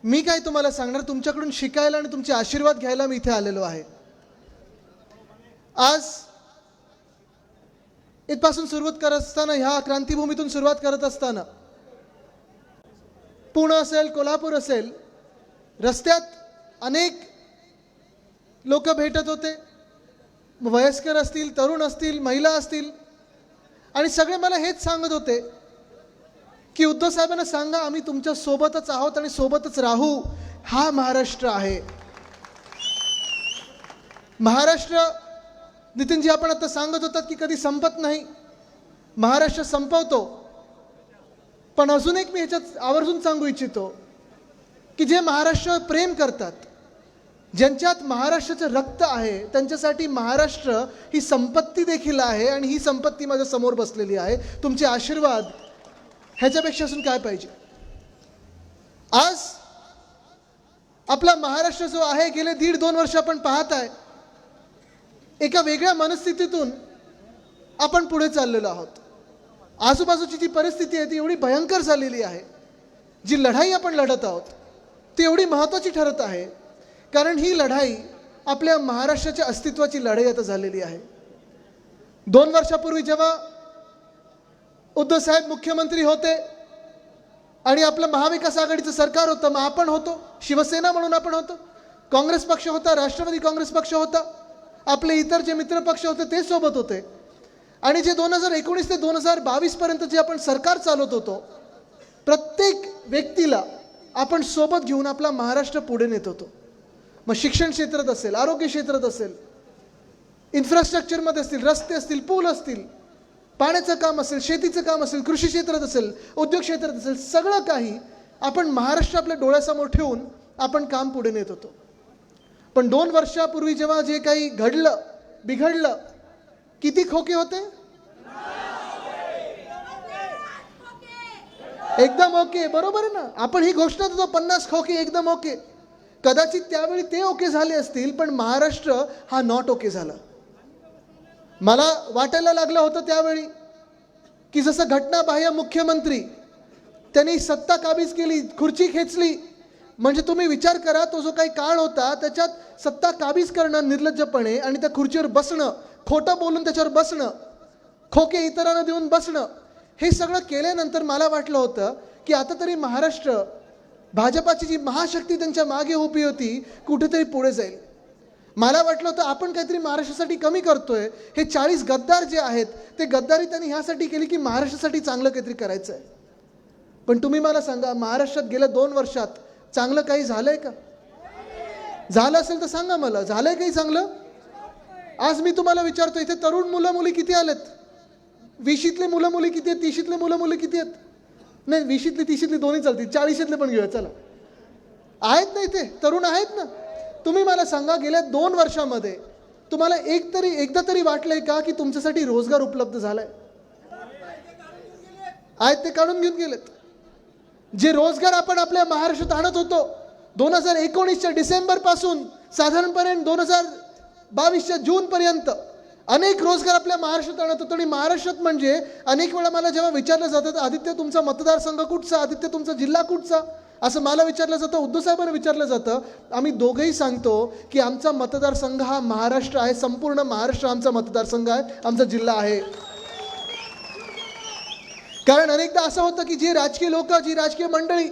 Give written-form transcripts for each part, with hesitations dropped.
मी काय तुम्हाला सांगणार, तुमच्याकडून शिकायला आणि तुमचे आशीर्वाद घ्यायला मी इथे आलेलो आहे. आज इथपासून सुरुवात करत असताना, ह्या क्रांतीभूमीतून सुरुवात करत असताना पुणे असेल, कोल्हापूर असेल, रस्त्यात अनेक लोक भेटत होते. वयस्कर असतील, तरुण असतील, महिला असतील, आणि सगळे मला हेच सांगत होते की उद्धव साहेबांना सांगा आम्ही तुमच्या सोबतच आहोत आणि सोबतच राहू. हा महाराष्ट्र आहे. महाराष्ट्र, नितीनजी आपण आता सांगत होतात की कधी संपत नाही. महाराष्ट्र संपवतो, पण अजून एक मी ह्याच्यात आवर्जून सांगू इच्छितो की जे महाराष्ट्रावर प्रेम करतात, ज्यांच्यात महाराष्ट्राचं रक्त आहे, त्यांच्यासाठी महाराष्ट्र ही संपत्ती देखील आहे. आणि ही संपत्ती माझ्या समोर बसलेली आहे. तुमचे आशीर्वाद ह्याच्यापेक्षा असून काय पाहिजे. आज आपला महाराष्ट्र जो आहे, गेले 1.5-2 वर्ष आपण पाहत आहे, एका वेगळ्या मनस्थितीतून आपण पुढे चाललेलो आहोत. आजूबाजूची जी परिस्थिती आहे ती एवढी भयंकर झालेली आहे. जी लढाई आपण लढत आहोत ती एवढी महत्त्वाची ठरत आहे, कारण ही लढाई आपल्या महाराष्ट्राच्या अस्तित्वाची लढाई आता झालेली आहे. 2 वर्षापूर्वी जेव्हा उद्धव साहेब मुख्यमंत्री होते आणि आपलं महाविकास आघाडीचं सरकार होतं, मग आपण होतो, शिवसेना म्हणून आपण होतो, काँग्रेस पक्ष होता, राष्ट्रवादी काँग्रेस पक्ष होता, आपले इतर जे मित्र पक्ष होते ते सोबत होते. आणि जे 2019 ते 2022 पर्यंत जे आपण सरकार चालवत होतो, प्रत्येक व्यक्तीला आपण सोबत घेऊन आपला महाराष्ट्र पुढे नेत होतो. मग शिक्षण क्षेत्रात असेल, आरोग्य क्षेत्रात असेल, इन्फ्रास्ट्रक्चरमध्ये असतील, रस्ते असतील, पूल असतील, पाण्याचं काम असेल, शेतीचं काम असेल, कृषी क्षेत्रात असेल, उद्योग क्षेत्रात असेल, सगळं काही आपण महाराष्ट्र आपल्या डोळ्यासमोर ठेवून आपण काम पुढे नेत होतो. पण 2 वर्षापूर्वी जेव्हा जे काही घडलं, बिघडलं, किती खोके होते? एकदम ओके. बरोबर आहे ना. आपण ही घोषणा देतो 50 खोके एकदम ओके. कदाचित त्यावेळी ते ओके झाले असतील, पण महाराष्ट्र हा नॉट ओके झाला. मला वाटायला लागलं होतं त्यावेळी की जसं घटनाबाह्य मुख्यमंत्री, त्यांनी सत्ता काबीज केली, खुर्ची खेचली. म्हणजे तुम्ही विचार करा, तो जो काही काळ होता त्याच्यात सत्ता काबीज करणं निर्लज्जपणे आणि त्या खुर्चीवर बसणं, खोटं बोलून त्याच्यावर बसणं, खोके इतरांना देऊन बसणं, हे सगळं केल्यानंतर मला वाटलं होतं की आता तरी महाराष्ट्र, भाजपाची जी महाशक्ती त्यांच्या मागे उभी होती, कुठेतरी पुढे जाईल. मला वाटलं होतं आपण काहीतरी महाराष्ट्रासाठी कमी करतोय. हे 40 गद्दार जे आहेत, ते गद्दारी त्यांनी ह्यासाठी केली की महाराष्ट्रासाठी चांगलं काहीतरी करायचं आहे. पण तुम्ही मला सांगा, महाराष्ट्रात गेल्या 2 वर्षात चांगलं काही झालंय का? झालं असेल तर सांगा मला, झालंय काही चांगलं? आज मी तुम्हाला विचारतो, इथे तरुण मुलं मुली किती आलेत? 20शीतले मुलं मुली किती आहेत? 30शीतले मुलं मुली किती आहेत? नाही, 20शीतली 30शीतली दोन्ही चालतील, 40शीतले पण घेऊया, चला. आहेत ना इथे तरुण आहेत ना? तुम्ही मला सांगा, गेल्या 2 वर्षामध्ये तुम्हाला एकदा तरी वाटलंय का की तुमच्यासाठी रोजगार उपलब्ध झालाय? आहेत ते काढून घेऊन गेलेत. जे रोजगार आपण आपल्या महाराष्ट्रात आणत होतो 2019च्या डिसेंबर पासून साधारणपणे 2022च्या जून पर्यंत अनेक रोजगार आपल्या महाराष्ट्रात आणत होतो. आणि महाराष्ट्रात म्हणजे अनेक वेळा मला जेव्हा विचारलं जातं, आदित्य तुमचा मतदारसंघ कुठचा, आदित्य तुमचा जिल्हा कुठचा, असं मला विचारलं जातं, उद्धव साहेबांना विचारलं जातं. आम्ही दोघंही सांगतो की आमचा मतदारसंघ हा महाराष्ट्र आहे, संपूर्ण महाराष्ट्र आमचा मतदारसंघ आहे, आमचा जिल्हा आहे. कारण अनेकदा असं होतं की जी राजकीय लोक, जी राजकीय मंडळी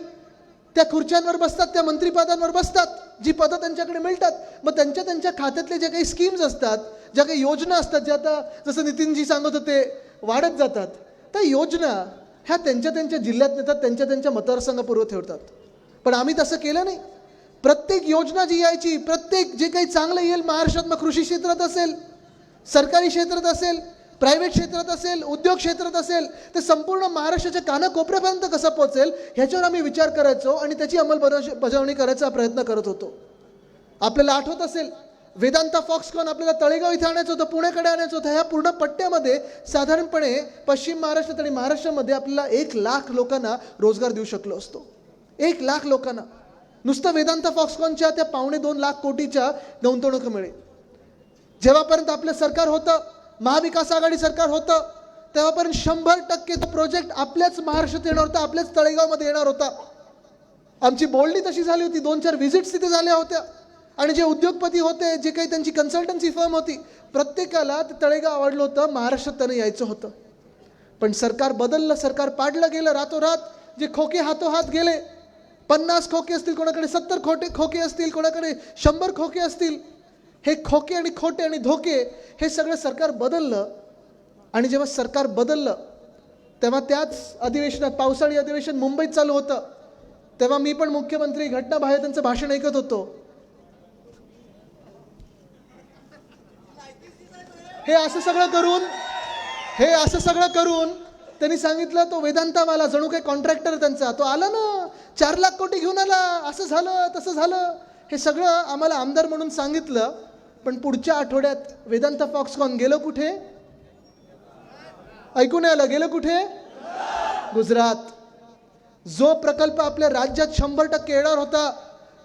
त्या खुर्च्यांवर बसतात, त्या मंत्रिपदांवर बसतात, जी पदं त्यांच्याकडे मिळतात, मग त्यांच्या खात्यातले जे काही स्कीम्स असतात, ज्या काही योजना असतात, ज्या आता जसं नितीनजी सांगत होते वाढत जातात, त्या योजना ह्या त्यांच्या जिल्ह्यात नेतात, त्यांच्या मतदारसंघापूर्व ठेवतात. पण आम्ही तसं केलं नाही. प्रत्येक योजना जी यायची, प्रत्येक जे काही चांगलं येईल महाराष्ट्रात, मग कृषी क्षेत्रात असेल, सरकारी क्षेत्रात असेल, प्रायव्हेट क्षेत्रात असेल, उद्योग क्षेत्रात असेल, ते संपूर्ण महाराष्ट्राच्या कानाकोपऱ्यापर्यंत कसं पोहोचेल ह्याच्यावर आम्ही विचार करायचो आणि त्याची अंमलबजावणी करायचा प्रयत्न करत होतो. आपल्याला आठवत असेल, वेदांता फॉक्सकॉन आपल्याला तळेगाव इथे आणायचं होतं, पुण्याकडे आणायचं होतं. ह्या पूर्ण पट्ट्यामध्ये साधारणपणे पश्चिम महाराष्ट्रात आणि महाराष्ट्रामध्ये आपल्याला 1 लाख लोकांना रोजगार देऊ शकलो असतो. 1 लाख लोकांना नुसतं वेदांता फॉक्सकॉनच्या त्या 2.25 लाख कोटीच्या गुंतवणुकीमुळे. जेव्हापर्यंत आपलं सरकार होतं, महाविकास आघाडी सरकार होतं, तेव्हापर्यंत 100% तो प्रोजेक्ट आपल्याच महाराष्ट्रात येणार होता, आपल्याच तळेगावमध्ये येणार होता. आमची बोलणी तशी झाली होती, 2-4 व्हिजिट्स तिथे झाल्या होत्या आणि जे उद्योगपती होते, जे काही त्यांची कन्सल्टन्सी फर्म होती, प्रत्येकाला ते तळेगाव आवडलं होतं, महाराष्ट्रात त्यांना यायचं होतं. पण सरकार बदललं, सरकार पाडलं गेलं रातोरात. जे खोके हातोहात गेले, 50 खोके असतील कोणाकडे, 70 खोके असतील कोणाकडे, 100 खोके असतील, हे खोके आणि खोटे आणि धोके हे सगळं सरकार बदललं. आणि जेव्हा सरकार बदललं तेव्हा त्याच अधिवेशनात, पावसाळी अधिवेशन मुंबईत चालू होतं, तेव्हा मी पण मुख्यमंत्री घटनाबाहेर त्यांचं भाषण ऐकत होतो. हे असं सगळं करून त्यांनी सांगितलं तो वेदांतावाला जणू काही कॉन्ट्रॅक्टर त्यांचा, तो आला ना 4 लाख कोटी घेऊन आला, असं झालं तसं झालं. हे सगळं आम्हाला आमदार म्हणून सांगितलं. पण पुढच्या आठवड्यात वेदांता फॉक्सकॉन गेलो कुठे? ऐकून आलं, गेलं कुठे? गुजरात. जो प्रकल्प आपल्या राज्यात 100% येणार होता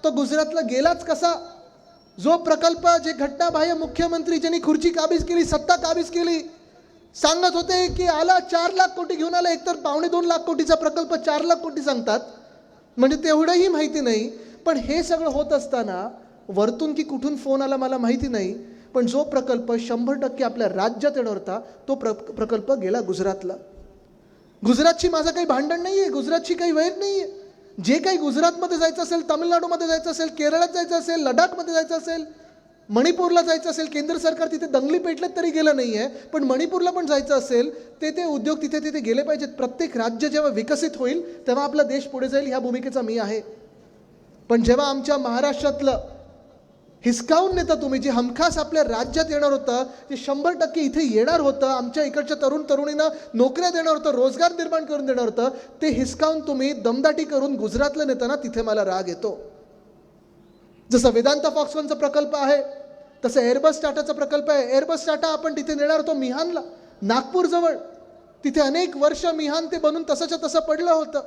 तो गुजरातला गेलाच कसा? जो प्रकल्प, जे घटनाबाह्य मुख्यमंत्री ज्यांनी खुर्ची काबीज केली, सत्ता काबीज केली, सांगत होते की आला 4 लाख कोटी घेऊन आला. एकतर 2.25 लाख कोटीचा प्रकल्प 4 लाख कोटी सांगतात, म्हणजे तेवढंही माहिती नाही. पण हे सगळं होत असताना वरतून की कुठून फोन आला मला माहिती नाही, पण जो प्रकल्प 100% आपल्या राज्यात येणार होता तो प्रकल्प गेला गुजरातला. गुजरातची माझं काही भांडण नाही आहे, गुजरातची काही वैर नाही आहे. जे काही गुजरातमध्ये जायचं असेल, तामिळनाडूमध्ये जायचं असेल, केरळात जायचं असेल, लडाखमध्ये जायचं असेल, मणिपूरला जायचं असेल, केंद्र सरकार तिथे दंगली पेटलेत तरी गेलं नाही आहे, पण मणिपूरला पण जायचं असेल, ते उद्योग तिथे गेले पाहिजेत. प्रत्येक राज्य जेव्हा विकसित होईल तेव्हा आपला देश पुढे जाईल, ह्या भूमिकेचा मी आहे. पण जेव्हा आमच्या महाराष्ट्रातलं हिसकावून नेता तुम्ही, जे हमखास आपल्या राज्यात येणार होतं, जे 100% इथे येणार होतं, आमच्या इकडच्या तरुणींना नोकऱ्या देणार होतं, रोजगार निर्माण करून देणार होतं, ते हिसकावून तुम्ही दमदाटी करून गुजरातला नेताना तिथे मला राग येतो. जसं वेदांता फॉक्सकॉनचा प्रकल्प आहे, तसं एअरबस टाटाचा प्रकल्प आहे. एअरबस टाटा आपण तिथे नेणार होतो मिहानला, नागपूरजवळ. तिथे अनेक वर्ष मिहान ते बनून तसंच्या तसं पडलं होतं.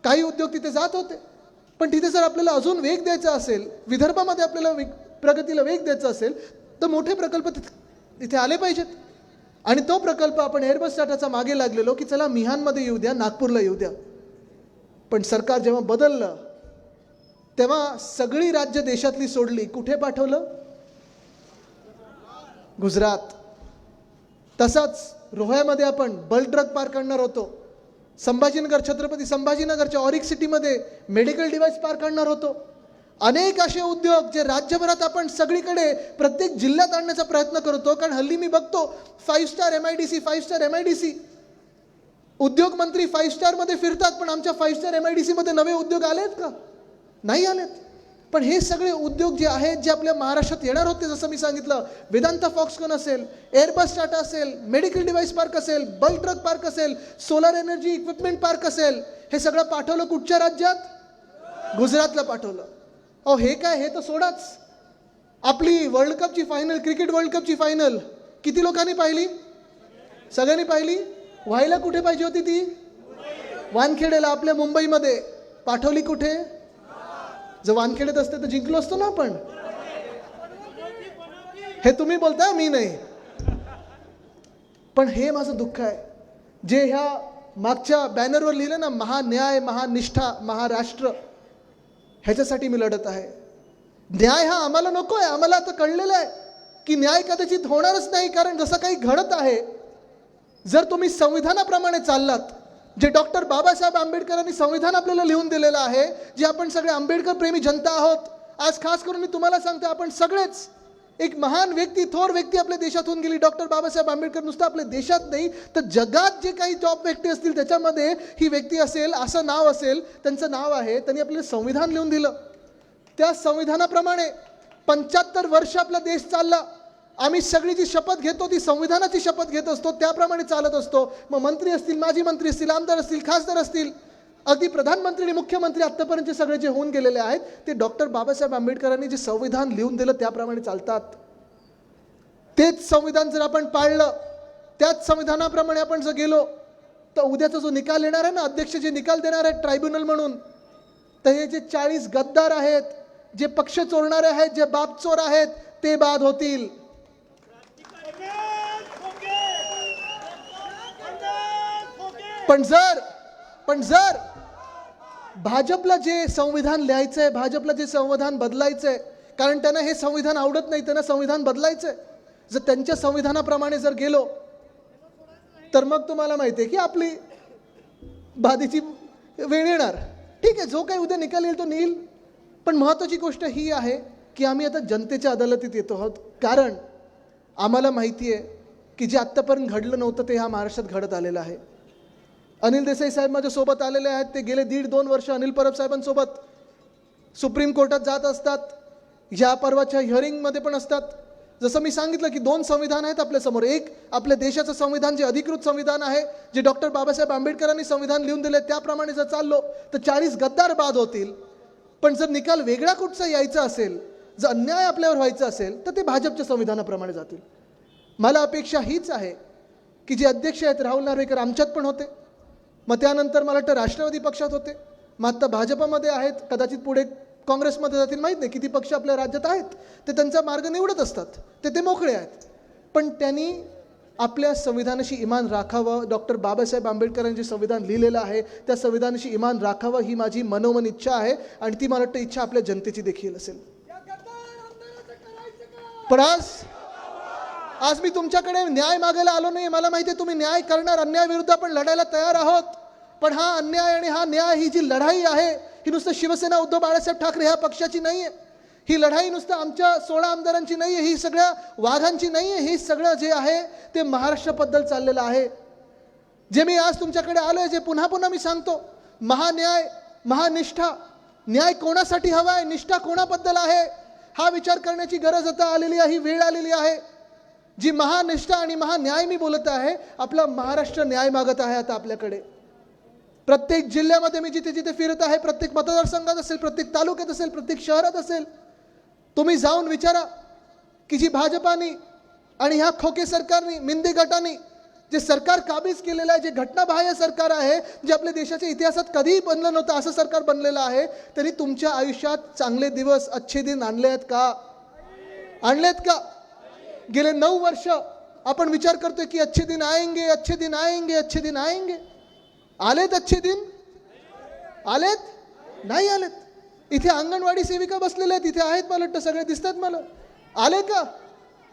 काही उद्योग तिथे जात होते. पण तिथे जर आपल्याला अजून वेग द्यायचा असेल, विदर्भामध्ये आपल्याला प्रगतीला वेग द्यायचा असेल, तर मोठे प्रकल्प तिथे आले पाहिजेत. आणि तो प्रकल्प आपण एअरबस टाटाचा मागे लागलेलो की चला मिहानमध्ये येऊ द्या, नागपूरला येऊ द्या. पण सरकार जेव्हा बदललं तेव्हा सगळी राज्य देशातली सोडली, कुठे पाठवलं? गुजरात. तसाच रोह्यामध्ये आपण बल्क ड्रग पार्क आणणार होतो. संभाजीनगर, छत्रपती संभाजीनगरच्या ऑरिक सिटीमध्ये मेडिकल डिव्हाइस पार्क आणणार होतो. अनेक असे उद्योग जे राज्यभरात आपण सगळीकडे प्रत्येक जिल्ह्यात आणण्याचा प्रयत्न करतो. कारण हल्ली मी बघतो 5 स्टार MIDC उद्योग मंत्री 5 स्टारमध्ये फिरतात, पण आमच्या 5 स्टार MIDC मध्ये नवे उद्योग आलेत का? नाही आलेत. पण हे सगळे उद्योग जे आहेत, जे आपल्या महाराष्ट्रात येणार होते, जसं मी सांगितलं, वेदांता फॉक्सकॉन असेल, एअरबस टाटा असेल, मेडिकल डिव्हाइस पार्क असेल, बल्क ड्रग पार्क असेल, सोलर एनर्जी इक्विपमेंट पार्क असेल, हे सगळं पाठवलं कुठच्या राज्यात? गुजरातला पाठवलं. अहो हे काय, हे तर सोडाच. आपली वर्ल्ड कपची फायनल, क्रिकेट वर्ल्ड कपची फायनल किती लोकांनी पाहिली? सगळ्यांनी पाहिली. व्हायला कुठे पाहिजे होती ती? वानखेडेला, आपल्या मुंबईमध्ये. पाठवली कुठे? जर वानखेडेत असते तर जिंकलो असतो ना आपण. हे तुम्ही बोलताय, मी नाही. पण हे माझं दुःख आहे, जे ह्या मागच्या बॅनरवर लिहिलं ना, महान्याय, महानिष्ठा, महाराष्ट्र, ह्याच्यासाठी मी लढत आहे. न्याय हा आम्हाला नको आहे. आम्हाला आता कळलेलं आहे की न्याय कदाचित होणारच नाही. कारण जसं काही घडत आहे, जर तुम्ही संविधानाप्रमाणे चाललात, जे डॉक्टर बाबासाहेब आंबेडकरांनी संविधान आपल्याला लिहून दिलेलं आहे, जे आपण सगळे आंबेडकर प्रेमी जनता आहोत. आज खास करून मी तुम्हाला सांगते, आपण सगळेच, एक महान व्यक्ती, थोर व्यक्ती आपल्या देशातून गेली, डॉक्टर बाबासाहेब आंबेडकर. नुसतं आपल्या देशात नाही तर जगात जे काही टॉप व्यक्ती असतील त्याच्यामध्ये ही व्यक्ती असेल, असं नाव असेल, त्यांचं नाव आहे. त्यांनी आपल्याला संविधान लिहून दिलं. त्या संविधानाप्रमाणे 75 वर्ष आपला देश चालला. आम्ही सगळी जी शपथ घेतो ती संविधानाची शपथ घेत असतो, त्याप्रमाणे चालत असतो. मग मंत्री असतील, माजी मंत्री असतील, आमदार असतील, खासदार असतील, अगदी प्रधानमंत्री आणि मुख्यमंत्री आत्तापर्यंतचे सगळे जे होऊन गेलेले आहेत, ते डॉक्टर बाबासाहेब आंबेडकरांनी जे संविधान लिहून दिलं त्याप्रमाणे चालतात. तेच संविधान जर आपण पाळलं, त्याच संविधानाप्रमाणे आपण जर गेलो, तर उद्याचा जो निकाल येणार आहे ना, अध्यक्ष जे निकाल देणार आहेत ट्रायब्युनल म्हणून, तर हे जे 40 गद्दार आहेत, जे पक्ष चोरणारे आहेत, जे बाप चोर आहेत, ते बाद होतील. पण जर भाजपला जे संविधान लिहायचंय, भाजपला जे संविधान बदलायचंय, कारण त्यांना हे संविधान आवडत नाही, त्यांना संविधान बदलायचंय. जर त्यांच्या संविधानाप्रमाणे जर गेलो तर मग तुम्हाला माहिती आहे की आपली बाधीची वेळ येणार. ठीक आहे, जो काही उद्या निकाल येईल तो येईल. पण महत्त्वाची गोष्ट ही आहे की आम्ही आता जनतेच्या अदालतीत येतो आहोत, कारण आम्हाला माहिती आहे की जे आत्तापर्यंत घडलं नव्हतं ते ह्या महाराष्ट्रात घडत आलेलं आहे. अनिल देसाई साहेब माझ्यासोबत आलेले आहेत. ते गेले 1.5-2 वर्ष अनिल परब साहेबांसोबत सुप्रीम कोर्टात जात असतात, ह्या परवाच्या हिअरिंगमध्ये पण असतात. जसं मी सांगितलं की 2 संविधान आहेत आपल्यासमोर. एक आपल्या देशाचं संविधान जे अधिकृत संविधान आहे, जे डॉक्टर बाबासाहेब आंबेडकरांनी संविधान लिहून दिले, त्याप्रमाणे जर चाललो तर 40 गद्दार बाद होतील. पण जर निकाल वेगळा कुठचा यायचा असेल, जर अन्याय आपल्यावर व्हायचा असेल तर ते भाजपच्या संविधानाप्रमाणे जातील. मला अपेक्षा हीच आहे की जे अध्यक्ष आहेत राहुल नार्वेकर आमच्यात पण होते, मग त्यानंतर मला वाटतं राष्ट्रवादी पक्षात होते, मग आता भाजपमध्ये आहेत, कदाचित पुढे काँग्रेसमध्ये जातील, माहीत नाही किती पक्ष आपल्या राज्यात आहेत. ते त्यांचा मार्ग निवडत असतात, ते मोकळे आहेत. पण त्यांनी आपल्या संविधानाशी इमान राखावं. डॉक्टर बाबासाहेब आंबेडकरांनी जे संविधान लिहिलेलं आहे त्या संविधानाशी इमान राखावं ही माझी मनोमन इच्छा आहे, आणि ती मला वाटतं इच्छा आपल्या जनतेची देखील असेल. पण आज मी तुमच्याकडे न्याय मागायला आलो नाही. मला माहिती आहे तुम्ही न्याय करणार, अन्यायाविरुद्ध आपण लढायला तयार आहोत. पण हा अन्याय आणि हा न्याय ही जी लढाई आहे ही नुसतं शिवसेना उद्धव बाळासाहेब ठाकरे ह्या पक्षाची नाही आहे. ही लढाई नुसतं आमच्या 16 आमदारांची नाही आहे, ही सगळ्या वाघांची नाही आहे. ही सगळं जे आहे ते महाराष्ट्राबद्दल चाललेलं आहे. जे मी आज तुमच्याकडे आलोय, जे पुन्हा पुन्हा मी सांगतो, महान्याय, महानिष्ठा. न्याय कोणासाठी हवा आहे, निष्ठा कोणाबद्दल आहे, हा विचार करण्याची गरज आता आलेली आहे, ही वेळ आलेली आहे. जी महानिष्ठा आणि महान्याय मी बोलत आहे, आपला महाराष्ट्र न्याय मागत आहे आता आपल्याकडे. प्रत्येक जिल्ह्यामध्ये मी जिथे जिथे फिरत आहे, प्रत्येक मतदारसंघात असेल, प्रत्येक तालुक्यात असेल, प्रत्येक शहरात असेल, तुम्ही जाऊन विचारा की जी भाजपानी आणि ह्या खोके सरकारनी, मिंदे गटानी जे सरकार काबीज केलेलं आहे, जे घटनाबाह्य सरकार आहे, जे आपल्या देशाच्या इतिहासात कधीही बनलं नव्हतं असं सरकार बनलेलं आहे, तरी तुमच्या आयुष्यात चांगले दिवस, अच्छे दिन आणले आहेत का? आणलेत का? गेले 9 वर्ष आपण विचार करतोय की अच्छे दिन आएंगे, अच्छे दिन आएंगे, अच्छे दिन आएंगे. आलेत अच्छे दिन? आलेत? नाही आलेत. इथे अंगणवाडी सेविका बसलेल्या आहेत, इथे आहेत, मला वाटतं सगळे दिसतात मला. आले का?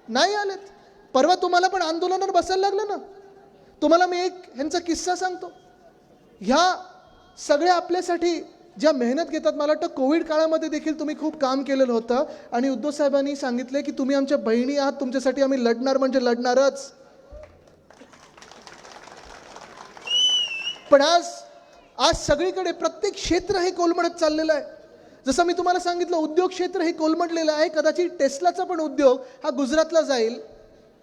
नाही आलेत. परवा तुम्हाला पण आंदोलनावर बसायला लागलं ना. तुम्हाला मी एक ह्यांचा किस्सा सांगतो. ह्या सगळ्या आपल्यासाठी ज्या मेहनत घेतात, मला वाटतं कोविड काळामध्ये देखील तुम्ही खूप काम केलेलं होतं, आणि उद्धव साहेबांनी सांगितले की तुम्ही आमच्या बहिणी आहात, तुमच्यासाठी आम्ही लढणार म्हणजे लढणारच. पण आज सगळीकडे प्रत्येक क्षेत्र हे कोलमडत चाललेलं आहे. जसं मी तुम्हाला सांगितलं, उद्योग क्षेत्र हे कोलमडलेलं आहे. कदाचित टेस्लाचा पण उद्योग हा गुजरातला जाईल,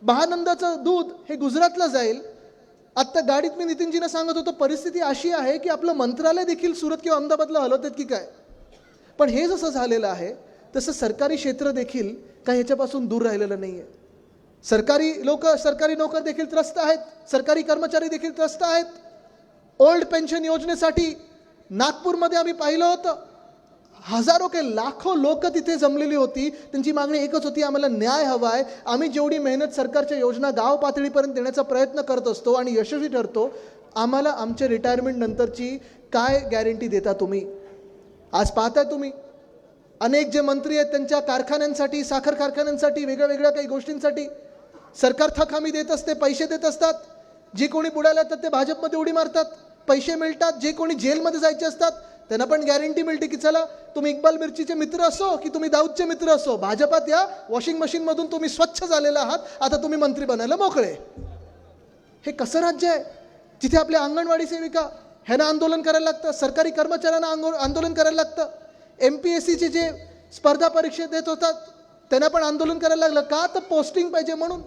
महानंदाचं दूध हे गुजरातला जाईल. आत्ता गाडीत मी नितीनजींना सांगत होतो, परिस्थिती अशी आहे की आपलं मंत्रालय देखील सुरत किंवा अहमदाबादला हलवतात की काय. पण हे जसं झालेलं आहे तसं सरकारी क्षेत्र देखील काही ह्याच्यापासून दूर राहिलेलं नाही आहे. सरकारी लोक, सरकारी नोकर देखील त्रस्त आहेत, सरकारी कर्मचारी देखील त्रस्त आहेत. ओल्ड पेन्शन योजनेसाठी नागपूरमध्ये आम्ही पाहिलं होतं, हजारो के लाखो लोक तिथे जमलेली होती. त्यांची मागणी एकच होती, आम्हाला न्याय हवा आहे. आम्ही जेवढी मेहनत सरकारच्या योजना गाव पातळीपर्यंत देण्याचा प्रयत्न करत असतो आणि यशस्वी ठरतो, आम्हाला आमच्या रिटायरमेंट नंतरची काय गॅरंटी देता तुम्ही? आज पाहताय तुम्ही, अनेक जे मंत्री आहेत त्यांच्या कारखान्यांसाठी, साखर कारखान्यांसाठी, वेगळ्या काही गोष्टींसाठी सरकार थक हमी देत असते, पैसे देत असतात. जे कोणी बुडाले तर ते भाजपमध्ये उडी मारतात, पैसे मिळतात. जे कोणी जेलमध्ये जायचे असतात त्यांना पण गॅरंटी मिळते की चला, तुम्ही इक्बाल मिर्चीचे मित्र असो की तुम्ही दाऊदचे मित्र असो, भाजपात या, वॉशिंग मशीनमधून तुम्ही स्वच्छ झालेला आहात, आता तुम्ही मंत्री बनायला मोकळे. हे कसं राज्य आहे जिथे आपल्या अंगणवाडी सेविका ह्यांना आंदोलन करायला लागतं, सरकारी कर्मचाऱ्यांना आंदोलन करायला लागतं, MPSCचे जे स्पर्धा परीक्षा देत होतात त्यांना पण आंदोलन करायला लागलं का? तर पोस्टिंग पाहिजे म्हणून.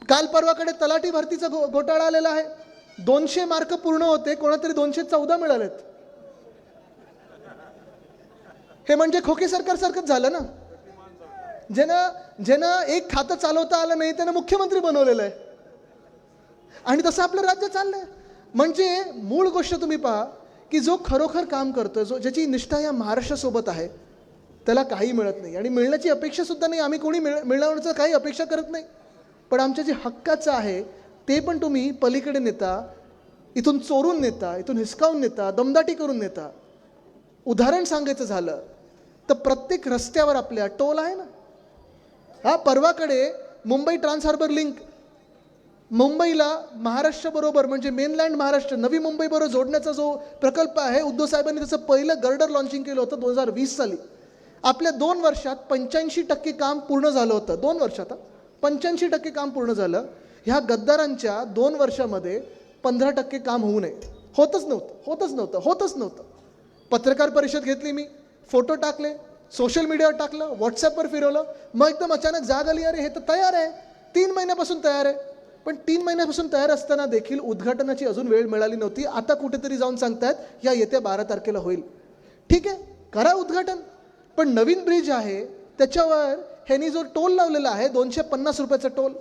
काल परवाकडे तलाठी भरतीचा घोटाळा आलेला आहे. 200 मार्क पूर्ण होते, कोणातरी 214 मिळालेत. हे म्हणजे खोके सरकार सारखंच झालं ना. ज्यांना एक खातं चालवता आलं नाही त्यांना मुख्यमंत्री बनवलेलं आहे, आणि तसं आपलं राज्य चाललंय. म्हणजे मूळ गोष्ट तुम्ही पहा की जो खरोखर काम करतोय, ज्याची निष्ठा या महाराष्ट्रासोबत आहे, त्याला काही मिळत नाही आणि मिळण्याची अपेक्षा सुद्धा नाही. आम्ही कोणी मिळवण्याचं काही अपेक्षा करत नाही. पण आमच्या जे हक्काचं आहे ते पण तुम्ही पलीकडे नेता, इथून चोरून नेता, इथून हिसकावून नेता, दमदाटी करून नेता. उदाहरण सांगायचं झालं तर प्रत्येक रस्त्यावर आपल्या टोल आहे ना. हा परवाकडे मुंबई ट्रान्स हार्बर लिंक, मुंबईला महाराष्ट्राबरोबर म्हणजे मेनलँड महाराष्ट्र नवी मुंबईबरोबर जोडण्याचा जो प्रकल्प आहे, उद्धव साहेबांनी त्याचं पहिलं गर्डर लॉन्चिंग केलं होतं 2020 साली. आपल्या 2 वर्षात 85% काम पूर्ण झालं होतं. 2 वर्षात 85% काम पूर्ण झालं. ह्या गद्दारांच्या 2 वर्षामध्ये 15% काम होऊ नये. होतच नव्हतं. पत्रकार परिषद घेतली मी, फोटो टाकले, सोशल मीडियावर टाकलं, व्हॉट्सॲपवर फिरवलं. मग एकदम अचानक जाग आली, अरे हे तर तयार आहे, 3 महिन्यापासून तयार आहे. पण 3 महिन्यापासून तयार असताना देखील उद्घाटनाची अजून वेळ मिळाली नव्हती. आता कुठेतरी जाऊन सांगतायत या येत्या 12 तारखेला होईल. ठीक आहे, करा उद्घाटन. पण नवीन ब्रिज आहे त्याच्यावर ह्यांनी जो टोल लावलेला आहे 250 रुपयाचा टोल,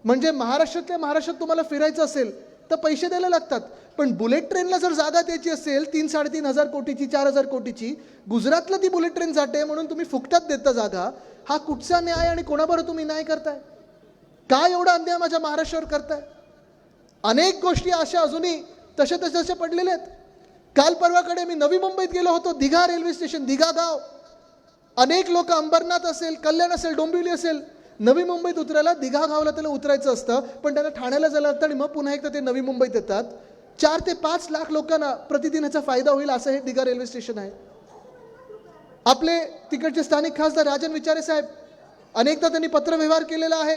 म्हणजे महाराष्ट्रात तुम्हाला फिरायचं असेल तर पैसे द्यायला लागतात. पण बुलेट ट्रेनला जर जागा द्यायची असेल 3-3.5 हजार कोटीची, 4,000 कोटीची, गुजरातला ती बुलेट ट्रेन जाते म्हणून तुम्ही फुकटात देता जागा. हा कुठचा न्याय आणि कोणाबरोबर तुम्ही न्याय करताय? काय एवढा अन्याय माझ्या महाराष्ट्रावर करताय? अनेक गोष्टी अशा अजूनही तशा पडलेल्या आहेत. काल परवाकडे मी नवी मुंबईत गेलो होतो. दिघा रेल्वे स्टेशन, दिघा गाव. अनेक लोक अंबरनाथ असेल, कल्याण असेल, डोंबिवली असेल, नवी मुंबईत उतरायला दिघा गावला त्याला उतरायचं असतं, पण त्यांना ठाण्याला जायला लागतं आणि मग पुन्हा एकदा ते नवी मुंबईत येतात. 4 ते 5 लाख लोकांना प्रतिदिन याचा फायदा होईल असं हे दिघा रेल्वे स्टेशन आहे. आपले तिकडचे स्थानिक खासदार राजन विचारे साहेब, अनेकदा त्यांनी पत्रव्यवहार केलेला आहे,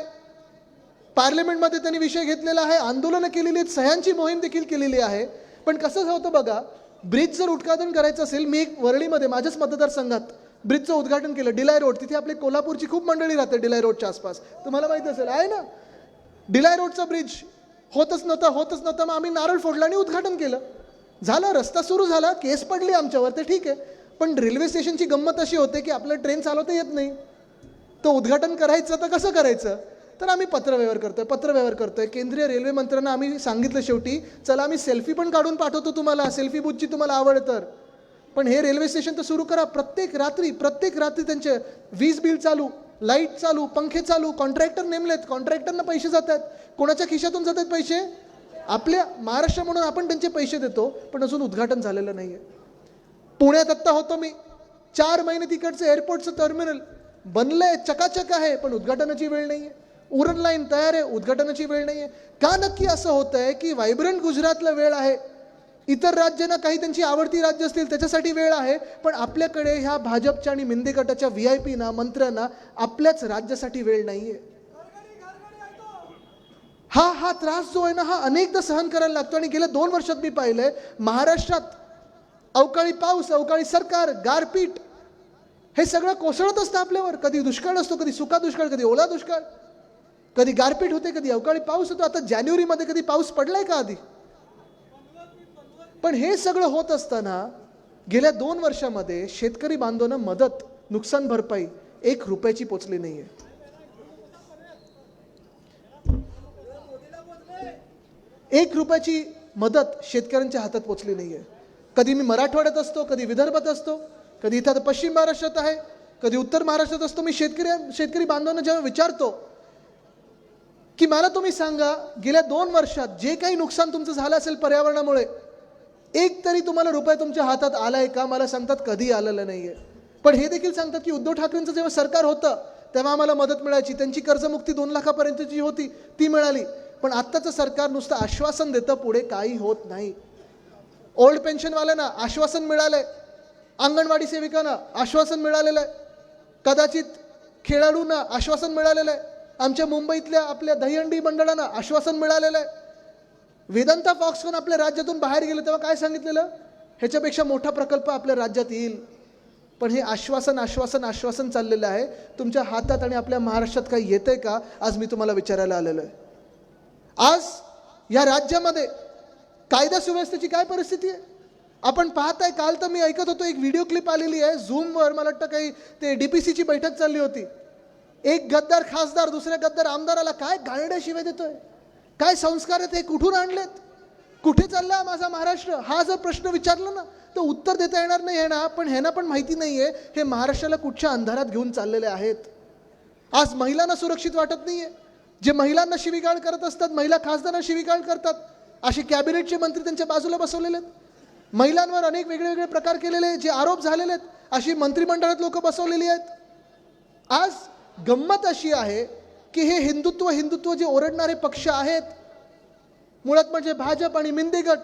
पार्लमेंटमध्ये त्यांनी विषय घेतलेला आहे, आंदोलनं केलेली आहेत, सह्यांची मोहीम देखील केलेली आहे. पण कसं होतं बघा, ब्रिज जर उद्घाटन करायचं असेल, मी एक वरळीमध्ये माझ्याच मतदारसंघात ब्रिजचं उद्घाटन केलं, डिलाय रोड. तिथे आपली कोल्हापूरची खूप मंडळी राहते डिलाय रोडच्या आसपास, तुम्हाला माहिती असेल आहे ना. डिलाय रोडचा ब्रिज होतच नव्हता. मग आम्ही नारळ फोडला आणि उद्घाटन केलं. झालं, रस्ता सुरू झाला, केस पडली आमच्यावर, ते ठीक आहे. पण रेल्वे स्टेशनची गंमत अशी होते की आपलं ट्रेन चालवता येत नाही. तो उद्घाटन करायचं तर कसं करायचं? तर आम्ही पत्रव्यवहार करतोय. केंद्रीय रेल्वे मंत्र्यांना आम्ही सांगितलं शेवटी, चला आम्ही सेल्फी पण काढून पाठवतो तुम्हाला, सेल्फी बूथची तुम्हाला आवड तर. पण हे रेल्वे स्टेशन तर सुरू करा. प्रत्येक रात्री त्यांचे वीज बिल चालू, लाईट चालू, पंखे चालू. कॉन्ट्रॅक्टर नेमलेत, कॉन्ट्रॅक्टरना पैसे जात आहेत. कोणाच्या खिशातून जात आहेत पैसे? आपल्या महाराष्ट्र म्हणून आपण त्यांचे पैसे देतो, पण अजून उद्घाटन झालेलं नाही आहे. पुण्यात आत्ता होतो मी, 4 महिने तिकडचं एअरपोर्टचं टर्मिनल बनलंय, चकाचक आहे, पण उद्घाटनाची वेळ नाही आहे. उरण लाईन तयार आहे, उद्घाटनाची वेळ नाही आहे. का नक्की असं होत आहे की व्हायब्रंट गुजरातला वेळ आहे, इतर राज्यांना काही त्यांची आवडती राज्य असतील त्याच्यासाठी वेळ आहे, पण आपल्याकडे ह्या भाजपच्या आणि मिंदे गटाच्या VIP ना, मंत्र्यांना आपल्याच राज्यासाठी वेळ नाही आहे. हा त्रास जो आहे ना, हा अनेकदा सहन करायला लागतो. आणि गेल्या 2 वर्षात मी पाहिलंय महाराष्ट्रात अवकाळी पाऊस, अवकाळी सरकार, गारपीट, हे सगळं कोसळत असतं आपल्यावर. कधी दुष्काळ असतो, कधी सुका दुष्काळ, कधी ओला दुष्काळ, कधी गारपीट होते, कधी अवकाळी पाऊस होतो. आता जानेवारीमध्ये कधी पाऊस पडलाय का आधी? पण हे सगळं होत असताना गेल्या 2 वर्षामध्ये शेतकरी बांधवांना मदत, नुकसान भरपाई 1 रुपयाची पोचली नाहीये. 1 रुपयाची मदत शेतकऱ्यांच्या हातात पोचली नाहीये. कधी मी मराठवाड्यात असतो, कधी विदर्भात असतो, कधी इथं पश्चिम महाराष्ट्रात आहे, कधी उत्तर महाराष्ट्रात असतो. मी शेतकरी बांधवांना जेव्हा विचारतो की मला तुम्ही सांगा, गेल्या 2 वर्षात जे काही नुकसान तुमचं झालं असेल पर्यावरणामुळे, एक तरी तुम्हाला रुपये तुमच्या हातात आलाय का? मला सांगतात कधी आलेलं नाहीये. पण हे देखील सांगतात की उद्धव ठाकरेंचं जेव्हा सरकार होतं तेव्हा आम्हाला मदत मिळायची, त्यांची कर्जमुक्ती 2 लाखापर्यंतची होती, ती मिळाली. पण आत्ताचं सरकार नुसतं आश्वासन देतं, पुढे काही होत नाही. ओल्ड पेन्शनवाल्यांना आश्वासन मिळालंय, अंगणवाडी सेविकांना आश्वासन मिळालेलं आहे, कदाचित खेळाडूंना आश्वासन मिळालेलं आहे, आमच्या मुंबईतल्या आपल्या दहीहंडी मंडळांना आश्वासन मिळालेलं आहे. वेदांता फॉक्सकॉन आपल्या राज्यातून बाहेर गेलं तेव्हा काय सांगितलेलं? ह्याच्यापेक्षा मोठा प्रकल्प आपल्या राज्यात येईल. पण हे आश्वासन चाललेलं आहे. तुमच्या हातात आणि आपल्या महाराष्ट्रात काही येतंय का? आज मी तुम्हाला विचारायला आलेलो आहे. आज या राज्यामध्ये कायदा सुव्यवस्थेची काय परिस्थिती आहे आपण पाहताय. काल तर मी ऐकत होतो, एक व्हिडिओ क्लिप आलेली आहे झूमवर, मला वाटतं काही ते DPCची बैठक चालली होती. एक गद्दार खासदार दुसऱ्या गद्दार आमदाराला काय गाणड्या शिवाय देतोय. काय संस्कार आहेत हे? कुठून आणलेत? कुठे चालला माझा महाराष्ट्र? हा जर प्रश्न विचारला ना तर उत्तर देता येणार नाही आहे ना. पण ह्यांना पण माहिती नाहीये हे महाराष्ट्राला कुठच्या अंधारात घेऊन चाललेले आहेत. आज महिलांना सुरक्षित वाटत नाहीये. जे महिलांना शिवीगाळ करत असतात, महिला खासदारांना शिवीगाळ करतात, असे कॅबिनेटचे मंत्री त्यांच्या बाजूला बसवलेले आहेत. महिलांवर अनेक वेगळे प्रकार केलेले, जे आरोप झालेले आहेत, अशी मंत्रिमंडळात लोक बसवलेली आहेत. आज गंमत अशी आहे की हे हिंदुत्व जे ओरडणारे पक्ष आहेत, मुळात म्हणजे भाजप आणि मिंदे गट,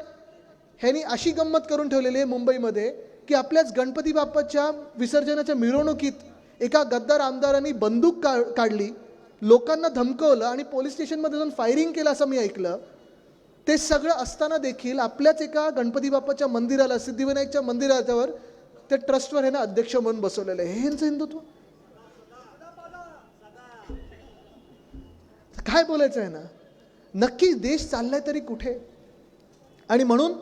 ह्यांनी अशी गंमत करून ठेवलेली आहे मुंबईमध्ये की आपल्याच गणपती बाप्पाच्या विसर्जनाच्या मिरवणुकीत एका गद्दार आमदारांनी बंदूक काढली, लोकांना धमकवलं आणि पोलीस स्टेशनमध्ये जाऊन फायरिंग केलं असं मी ऐकलं. ते सगळं असताना देखील आपल्याच एका गणपती बाप्पाच्या मंदिराला, सिद्धिविनायकच्या मंदिरावर, त्या ट्रस्टवर हे ना अध्यक्ष म्हणून बसवलेलं आहे. हे यांचं हिंदुत्व काय बोलायचं आहे ना. नक्की देश चाललाय तरी कुठे. आणि म्हणून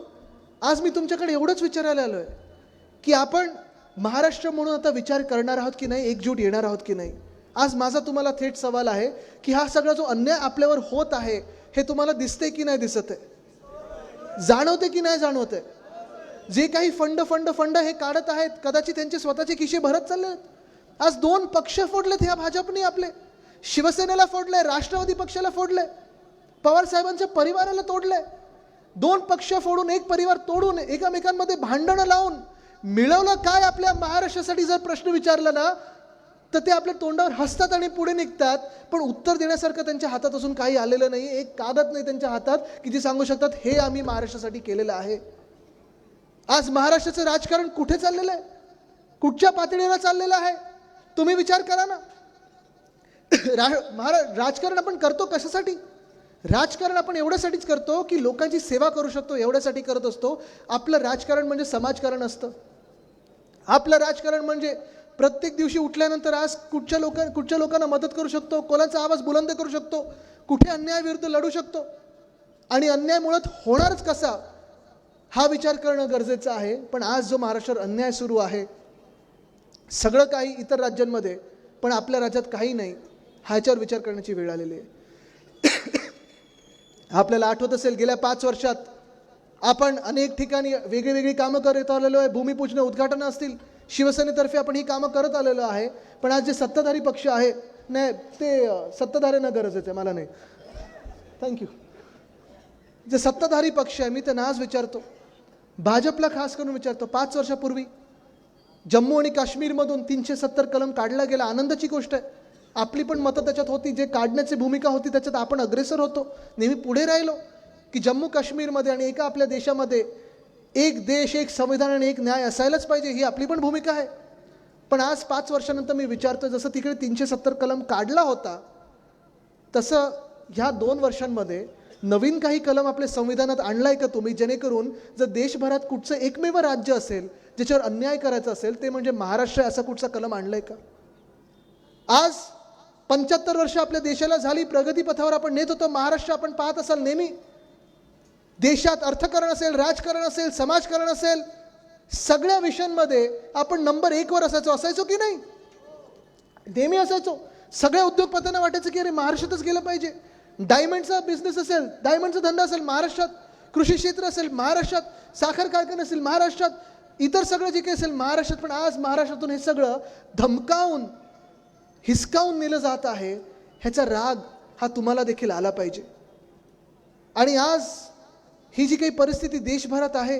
आज मी तुमच्याकडे एवढंच विचारायला आलोय की आपण महाराष्ट्र म्हणून आता विचार करणार आहोत की नाही, एकजूट येणार आहोत की नाही. आज माझा तुम्हाला थेट सवाल आहे की हा सगळा जो अन्याय आपल्यावर होत आहे हे तुम्हाला दिसते की नाही दिसत आहे, जाणवते की नाही जाणवत आहे. जे काही फंड हे काढत आहेत, कदाचित त्यांचे स्वतःचे खिशे भरत चालले आहेत. आज 2 पक्ष फोडलेत ह्या भाजपने, आपले शिवसेनेला फोडलंय, राष्ट्रवादी पक्षाला फोडलंय, पवार साहेबांच्या परिवाराला तोडलंय. 2 पक्ष फोडून, एक परिवार तोडून, एकमेकांमध्ये भांडणं लावून मिळवलं काय आपल्या महाराष्ट्रासाठी जर प्रश्न विचारला ना, तर ते आपल्या तोंडावर हसतात आणि पुढे निघतात. पण उत्तर देण्यासारखं त्यांच्या हातात असून काही आलेलं नाही. एक कागद नाही त्यांच्या हातात की जे सांगू शकतात हे आम्ही महाराष्ट्रासाठी केलेलं आहे. आज महाराष्ट्राचं राजकारण कुठे चाललेलं आहे, कुठच्या पातळीवर चाललेलं आहे, तुम्ही विचार करा ना. राजकारण आपण करतो कशासाठी? राजकारण आपण एवढ्यासाठीच करतो की लोकांची सेवा करू शकतो, एवढ्यासाठी करत असतो. आपलं राजकारण म्हणजे समाजकारण असतं. आपलं राजकारण म्हणजे प्रत्येक दिवशी उठल्यानंतर आज कुठच्या लोकांना मदत करू शकतो, कोणाचा आवाज बुलंद करू शकतो, कुठे अन्यायाविरुद्ध लढू शकतो आणि अन्याय मुळात होणारच कसा हा विचार करणं गरजेचं आहे. पण आज जो महाराष्ट्रात अन्याय सुरू आहे, सगळं काही इतर राज्यांमध्ये पण आपल्या राज्यात काही नाही, ह्याच्यावर विचार करण्याची वेळ आलेली आहे. आपल्याला आठवत असेल गेल्या 5 वर्षात आपण अनेक ठिकाणी वेगळी कामं करत आलेलो आहे. भूमिपूजन, उद्घाटन असतील, शिवसेनेतर्फे आपण ही कामं करत आलेलो आहे. पण आज जे सत्ताधारी पक्ष आहे, नाही ते सत्ताधाऱ्यांना गरजेचं आहे, मला नाही, थँक्यू. जे सत्ताधारी पक्ष आहे, मी त्यांना आज विचारतो, भाजपला खास करून विचारतो, 5 वर्षापूर्वी जम्मू आणि काश्मीरमधून 370 कलम काढला गेला, आनंदाची गोष्ट आहे. आपली पण मतं त्याच्यात होती, जे काढण्याची भूमिका होती त्याच्यात आपण अग्रेसर होतो, नेहमी पुढे राहिलो की जम्मू काश्मीरमध्ये आणि एका आपल्या देशामध्ये एक देश, एक संविधान आणि एक न्याय असायलाच पाहिजे, ही आपली पण भूमिका आहे. पण आज 5 वर्षानंतर मी विचारतो, जसं तिकडे 370 कलम काढला होता, तसं ह्या 2 वर्षांमध्ये नवीन काही कलम आपल्या संविधानात आणलाय का तुम्ही, जेणेकरून जर देशभरात कुठचं एकमेव राज्य असेल ज्याच्यावर अन्याय करायचा असेल ते म्हणजे महाराष्ट्र, असा कुठचा कलम आणलाय का? आज 75 वर्ष आपल्या देशाला झाली, प्रगतीपथावर आपण नेत होतो. महाराष्ट्र आपण पाहत असाल नेहमी देशात अर्थकारण असेल, राजकारण असेल, समाजकारण असेल, सगळ्या विषयांमध्ये आपण नंबर 1 वर असायचो की नाही? नेहमी असायचो. सगळ्या उद्योगपतींना वाटायचं की अरे महाराष्ट्रातच गेलं पाहिजे. डायमंडचा बिझनेस असेल, डायमंडचा धंदा असेल महाराष्ट्रात, कृषी क्षेत्र असेल महाराष्ट्रात, साखर कारखाना असेल महाराष्ट्रात, इतर सगळं जे काही असेल महाराष्ट्रात. पण आज महाराष्ट्रातून हे सगळं धमकावून, हिसकावून नेलं जात आहे. ह्याचा राग हा तुम्हाला देखील आला पाहिजे. आणि आज ही जी काही परिस्थिती देशभरात आहे,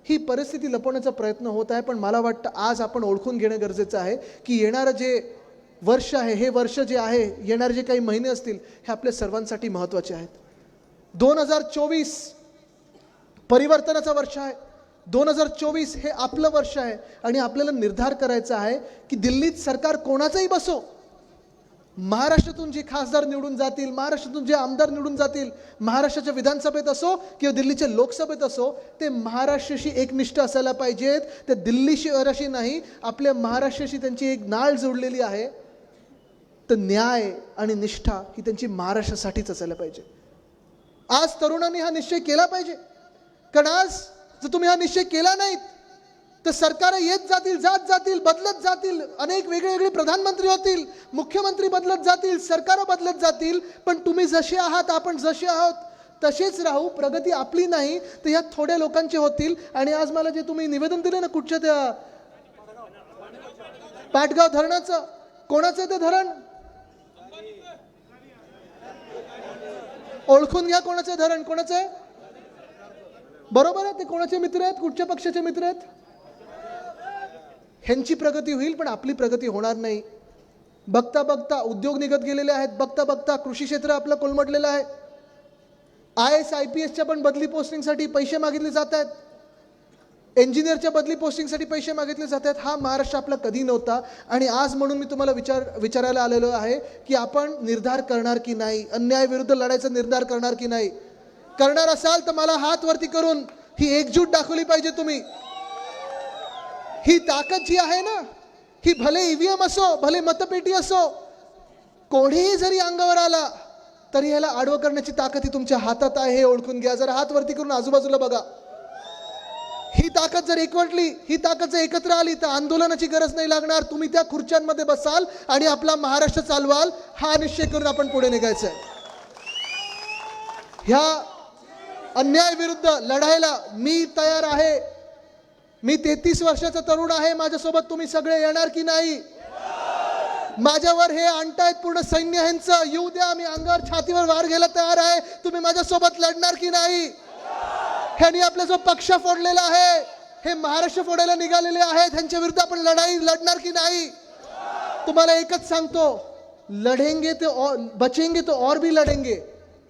ही परिस्थिती लपवण्याचा प्रयत्न होत आहे. पण मला वाटतं आज आपण ओळखून घेणं गरजेचं आहे की येणारं जे वर्ष आहे, हे वर्ष जे आहे, येणारे जे काही महिने असतील, हे आपल्या सर्वांसाठी महत्त्वाचे आहेत. 2024 परिवर्तनाचं वर्ष आहे. 2024 हे आपलं वर्ष आहे आणि आपल्याला निर्धार करायचा आहे की दिल्लीत सरकार कोणाचंही बसो, महाराष्ट्रातून जे खासदार निवडून जातील, महाराष्ट्रातून जे आमदार निवडून जातील, महाराष्ट्राच्या विधानसभेत असो किंवा दिल्लीच्या लोकसभेत असो, ते महाराष्ट्राशी एकनिष्ठ असायला पाहिजेत. ते दिल्ली शहराशी नाही, आपल्या महाराष्ट्राशी त्यांची एक नाळ जोडलेली आहे. तर न्याय आणि निष्ठा ही त्यांची महाराष्ट्रासाठीच असायला पाहिजे. आज तरुणांनी हा निश्चय केला पाहिजे. कारण आज जर तुम्ही हा निश्चय केला नाहीत तर सरकार येत जातील, जात जातील, बदलत जातील, अनेक वेगवेगळे प्रधानमंत्री होतील, मुख्यमंत्री बदलत जातील, सरकार बदलत जातील. पण तुम्ही जसे आहात, आपण जसे आहोत तसेच राहू. प्रगती आपली नाही तर ह्या थोड्या लोकांचे होतील. आणि आज मला जे तुम्ही निवेदन दिले ना, कुठच्या त्या पाटगाव धरणाचं, कोणाचं ते धरण ओळखून घ्या, कोणाचं धरण, कोणाचं आहे? बरोबर आहे, ते कोणाचे मित्र आहेत, कुठच्या पक्षाचे मित्र आहेत? ह्यांची प्रगती होईल पण आपली प्रगती होणार नाही. बघता बघता उद्योग निघत गेलेले आहेत, बघता बघता कृषी क्षेत्र आपलं कोलमडलेलं आहे. IAS IPSच्या पण बदली पोस्टिंगसाठी पैसे मागितले जात आहेत, इंजिनियरच्या बदली पोस्टिंगसाठी पैसे मागितले जात आहेत. हा महाराष्ट्र आपला कधी नव्हता. आणि आज म्हणून मी तुम्हाला विचारायला आलेलो आहे की आपण निर्धार करणार की नाही, अन्यायाविरुद्ध लढायचा निर्धार करणार की नाही. करणार असाल तर मला हात वरती करून ही एकजूट दाखवली पाहिजे तुम्ही. ही ताकद जी आहे ना, ही भले EVM असो, भले मतपेटी असो, कोणीही जरी अंगावर आला तरी ह्याला आडवं करण्याची ताकद ही तुमच्या हातात आहे, हे ओळखून घ्या. जरा हात वरती करून आजूबाजूला बघा. ही ताकद जर एकवटली, ही ताकद जर एकत्र आली तर आंदोलनाची गरज नाही लागणार. तुम्ही त्या खुर्च्यांमध्ये बसाल आणि आपला महाराष्ट्र चालवाल, हा निश्चय करून आपण पुढे निघायचं. ह्या अन्यायाविरुद्ध लढायला मी तयार आहे. मी 33 वर्षाचा तरुण आहे. माझ्यासोबत तुम्ही सगळे येणार की नाही? माझ्यावर हे आणतायत पूर्ण सैन्य, ह्यांचं येऊ द्या. मी अंगावर छातीवर वार घ्यायला तयार आहे. तुम्ही माझ्यासोबत लढणार की नाही? ह्यांनी आपला जो पक्ष फोडलेला आहे, हे महाराष्ट्र फोडायला निघालेले आहेत, ह्यांच्या विरुद्ध आपण लढणार की नाही? तुम्हाला एकच सांगतो, लढेंगे तो और बचेंगे तो और भी लढेंगे,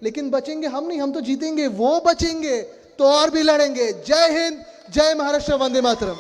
लेकिन बचेंगे हम नहीं, हम तो जीतेंगे. वो बचेंगे तो और भी लढेंगे. जय हिंद, जय महाराष्ट्र, वंदे मातरम.